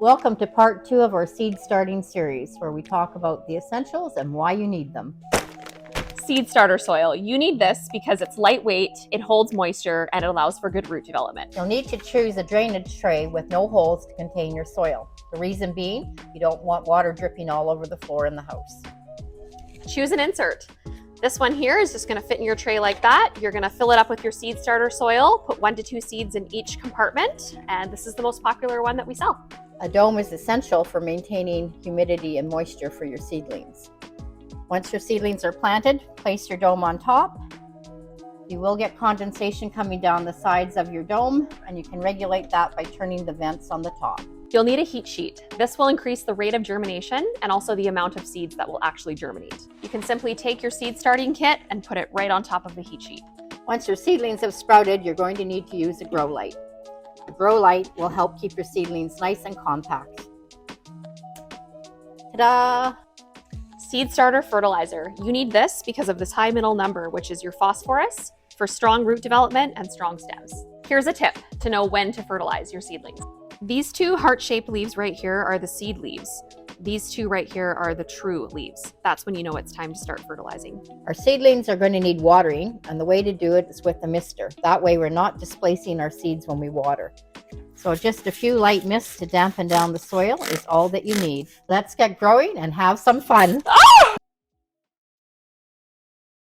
Welcome to part 2 of our seed starting series, where we talk about the essentials and why you need them. Seed starter soil. You need this because it's lightweight, it holds moisture, and it allows for good root development. You'll need to choose a drainage tray with no holes to contain your soil. The reason being, you don't want water dripping all over the floor in the house. Choose an insert. This one here is just going to fit in your tray like that. You're going to fill it up with your seed starter soil, put 1 to 2 seeds in each compartment, and this is the most popular one that we sell. A dome is essential for maintaining humidity and moisture for your seedlings. Once your seedlings are planted, place your dome on top. You will get condensation coming down the sides of your dome, and you can regulate that by turning the vents on the top. You'll need a heat sheet. This will increase the rate of germination and also the amount of seeds that will actually germinate. You can simply take your seed starting kit and put it right on top of the heat sheet. Once your seedlings have sprouted, you're going to need to use a grow light. The grow light will help keep your seedlings nice and compact. Ta-da! Seed starter fertilizer. You need this because of this high middle number, which is your phosphorus, for strong root development and strong stems. Here's a tip to know when to fertilize your seedlings. These 2 heart-shaped leaves right here are the seed leaves. These 2 right here are the true leaves. That's when you know it's time to start fertilizing. Our seedlings are going to need watering, and the way to do it is with a mister. That way we're not displacing our seeds when we water. So just a few light mists to dampen down the soil is all that you need. Let's get growing and have some fun. Oh!